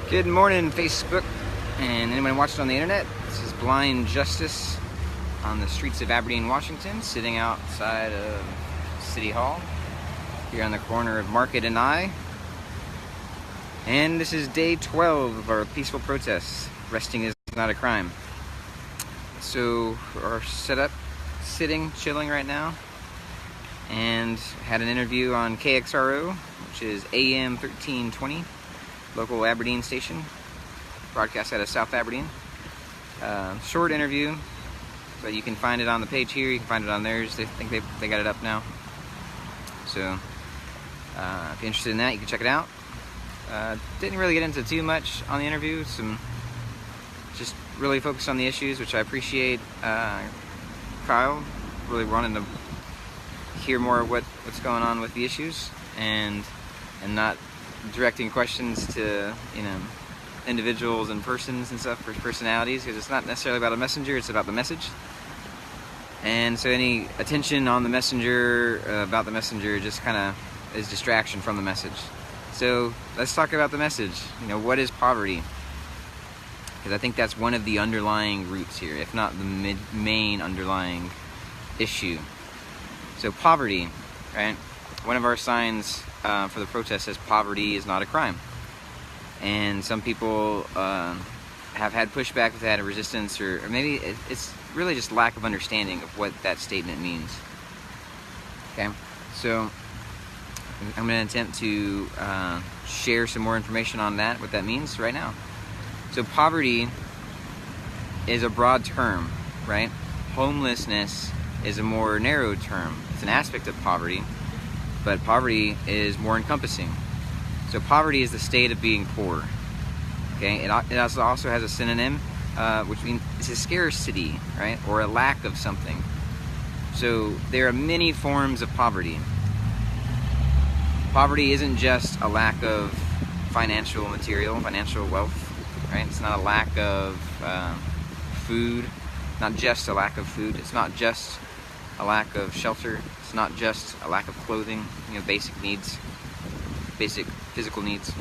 Good morning, Facebook, and anyone watching on the internet. This is Blind Justice on the streets of Aberdeen, Washington, sitting outside of City Hall, here on the corner of Market and I. And this is day 12 of our peaceful protests. Resting is not a crime. So, our setup, sitting, chilling right now, and had an interview on KXRO, which is AM 1320. Local Aberdeen station, broadcast out of South Aberdeen. Short interview, but you can find it on the page here. You can find it on theirs. They think they got it up now. So if you're interested in that, you can check it out. Didn't really get into too much on the interview. Just really focused on the issues, which I appreciate. Kyle really wanting to hear more of what's going on with the issues, and not directing questions to individuals and persons and stuff, for personalities, because it's not necessarily about a messenger, it's about the message. And so any attention on the messenger, about the messenger, just kind of is distraction from the message. So let's talk about the message. What is poverty? Because I think that's one of the underlying roots here, if not the main underlying issue. So poverty, right? One of our signs for the protest says poverty is not a crime. And some people have had pushback with that, or resistance, or maybe it's really just lack of understanding of what that statement means. Okay, so I'm going to attempt to share some more information on that, what that means right now. So poverty is a broad term, right? Homelessness is a more narrow term. It's an aspect of poverty, but poverty is more encompassing. So poverty is the state of being poor. Okay, it also has a synonym, which means it's a scarcity, right, or a lack of something. So there are many forms of poverty. Poverty isn't just a lack of financial wealth, right? It's not a lack of food, not just a lack of food. It's not just a lack of shelter. It's not just a lack of clothing, basic needs, basic physical needs.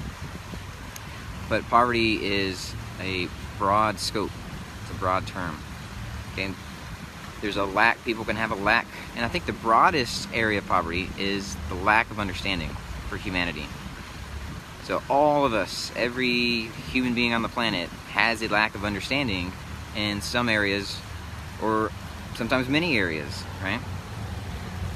But poverty is a broad scope. It's a broad term. Okay, there's a lack. People can have a lack, and I think the broadest area of poverty is the lack of understanding for humanity. So all of us, every human being on the planet, has a lack of understanding in some areas, or sometimes many areas, right?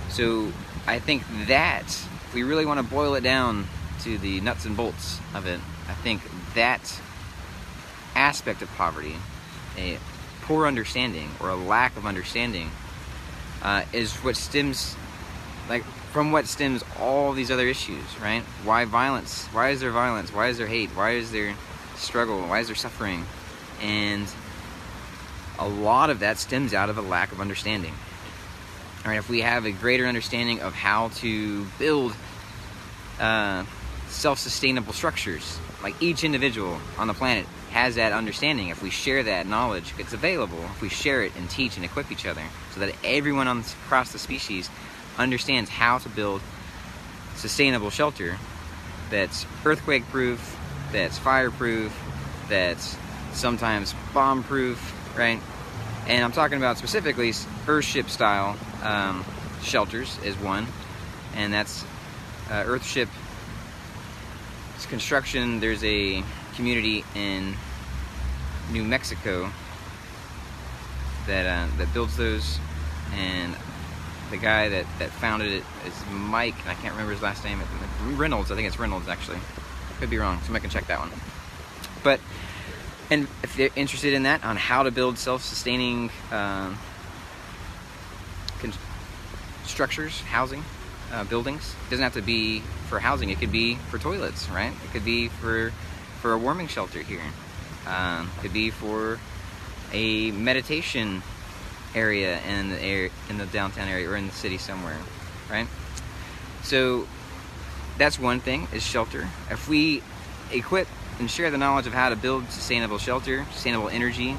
So I think that if we really want to boil it down to the nuts and bolts of it, I think that aspect of poverty, a poor understanding or a lack of understanding, is what stems, from what stems all these other issues, right? Why violence? Why is there violence? Why is there hate? Why is there struggle? Why is there suffering? And a lot of that stems out of a lack of understanding. All right, if we have a greater understanding of how to build self-sustainable structures, like each individual on the planet has that understanding. If we share that knowledge, it's available. If we share it and teach and equip each other, so that everyone across the species understands how to build sustainable shelter that's earthquake-proof, that's fire-proof, that's sometimes bomb-proof, right? And I'm talking about specifically Earthship style shelters is one, and that's Earthship construction. There's a community in New Mexico that builds those, and the guy that founded it is Mike, and I can't remember his last name. Reynolds, I think it's Reynolds actually. Could be wrong. Somebody can check that one. But and if they're interested in that, on how to build self-sustaining structures, housing, buildings, it doesn't have to be for housing. It could be for toilets, right? It could be for a warming shelter here. It could be for a meditation area in the downtown area, or in the city somewhere, right? So that's one thing, is shelter. If we equip and share the knowledge of how to build sustainable shelter, sustainable energy,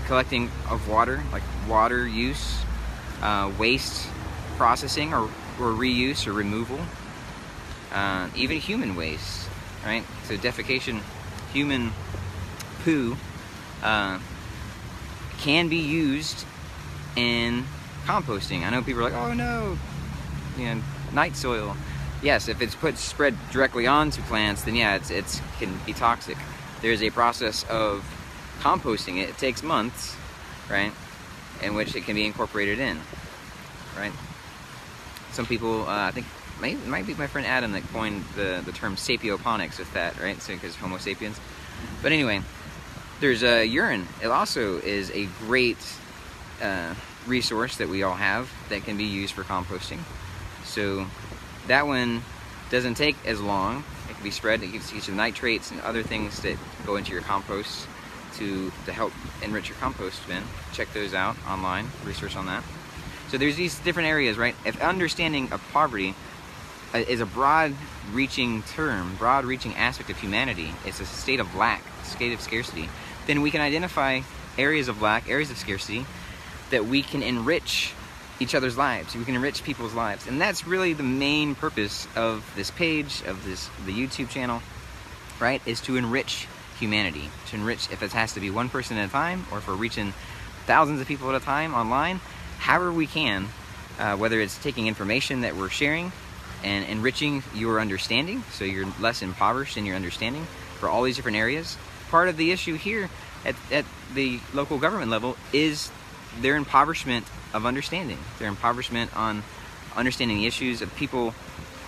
collecting of water, like water use, waste processing or reuse or removal, even human waste, right? So defecation human poo can be used in composting. I know people are like, oh no, night soil. Yes, if it's spread directly onto plants, then yeah, it can be toxic. There's a process of composting it. It takes months, right, in which it can be incorporated in, right? Some people, I think, it might be my friend Adam that coined the term sapioponics with that, right? So, because Homo sapiens. But anyway, there's urine. It also is a great resource that we all have that can be used for composting. So that one doesn't take as long. It can be spread. It gives you nitrates and other things that go into your compost to help enrich your compost bin. Check those out online, research on that. So there's these different areas, right? If understanding of poverty is a broad-reaching term, broad-reaching aspect of humanity, it's a state of lack, a state of scarcity, then we can identify areas of lack, areas of scarcity, that we can enrich each other's lives. We can enrich people's lives. And that's really the main purpose of this page, of the YouTube channel, right? Is to enrich humanity. To enrich, if it has to be one person at a time, or if we're reaching thousands of people at a time online, however we can, whether it's taking information that we're sharing and enriching your understanding, so you're less impoverished in your understanding for all these different areas. Part of the issue here at the local government level is their impoverishment of understanding. Their impoverishment on understanding the issues of people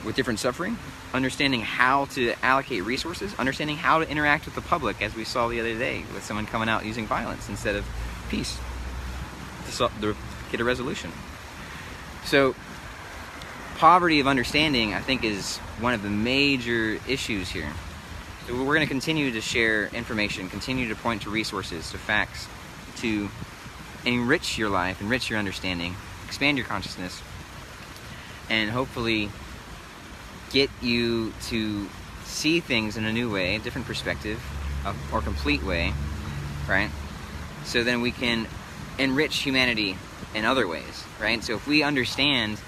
with different suffering, understanding how to allocate resources, understanding how to interact with the public, as we saw the other day with someone coming out using violence instead of peace to get a resolution. So poverty of understanding, I think, is one of the major issues here. So we're going to continue to share information, continue to point to resources, to facts, to enrich your life, enrich your understanding, expand your consciousness, and hopefully get you to see things in a new way, a different perspective, or complete way, right? So then we can enrich humanity in other ways, right? So if we understand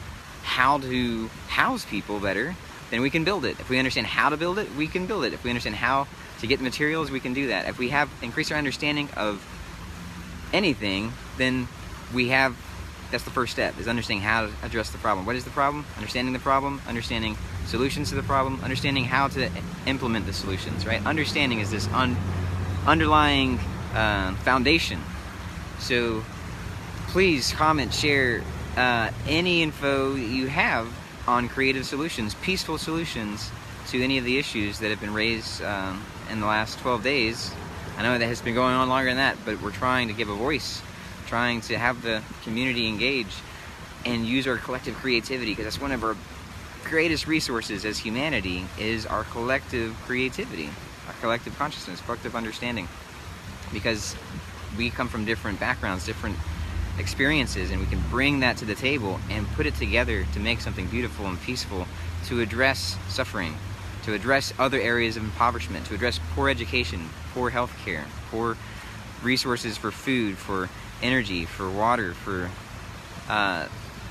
how to house people better, then we can build it. If we understand how to build it, we can build it. If we understand how to get the materials, we can do that. If we have increased our understanding of anything, then that's the first step, is understanding how to address the problem. What is the problem? Understanding the problem, understanding solutions to the problem, understanding how to implement the solutions, right? Understanding is this underlying foundation. So please comment, share any info you have on creative solutions, peaceful solutions to any of the issues that have been raised in the last 12 days. I know that has been going on longer than that, but we're trying to give a voice, trying to have the community engage and use our collective creativity, because that's one of our greatest resources as humanity, is our collective creativity, our collective consciousness, collective understanding. Because we come from different backgrounds, different experiences, and we can bring that to the table and put it together to make something beautiful and peaceful, to address suffering, to address other areas of impoverishment, to address poor education, poor health care, poor resources for food, for energy, for water, for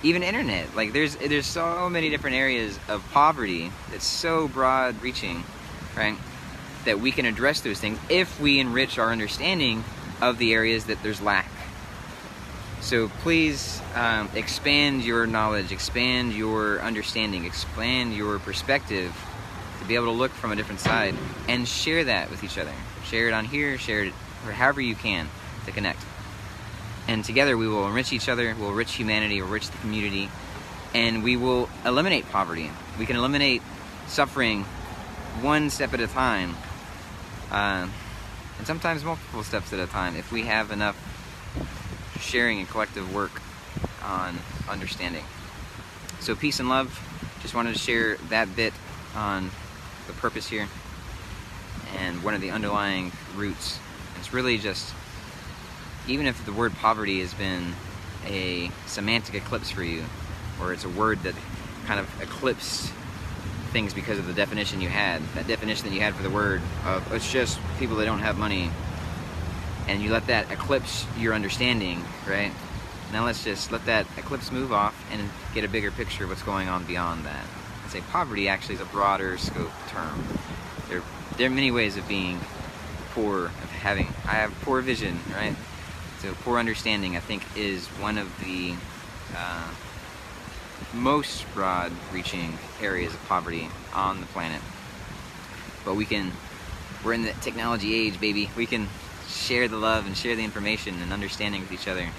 even internet. Like there's so many different areas of poverty that's so broad reaching, right, that we can address those things if we enrich our understanding of the areas that there's lack. So please expand your knowledge, expand your understanding, expand your perspective to be able to look from a different side, and share that with each other. Share it on here, share it however you can to connect. And together we will enrich each other, we'll enrich humanity, we'll enrich the community, and we will eliminate poverty. We can eliminate suffering one step at a time, and sometimes multiple steps at a time, if we have enough sharing and collective work on understanding. So peace and love. Just wanted to share that bit on the purpose here and one of the underlying roots. It's really just, even if the word poverty has been a semantic eclipse for you, or it's a word that kind of eclipsed things because of the definition you had, that definition that you had for the word of it's just people that don't have money, and you let that eclipse your understanding, right? Now let's just let that eclipse move off and get a bigger picture of what's going on beyond that. I'd say poverty actually is a broader scope term. There are many ways of being poor of having. I have poor vision, right? So poor understanding, I think, is one of the most broad-reaching areas of poverty on the planet. But we're in the technology age, baby. We can share the love and share the information and understanding with each other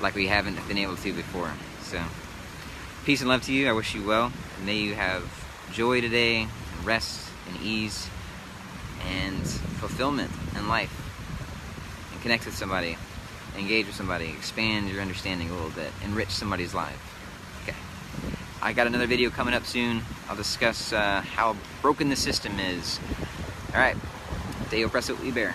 like we haven't been able to before. So, peace and love to you. I wish you well. May you have joy today, and rest and ease and fulfillment in life. And connect with somebody, engage with somebody, expand your understanding a little bit, enrich somebody's life. Okay. I got another video coming up soon. I'll discuss how broken the system is. Alright. Day12 Liber.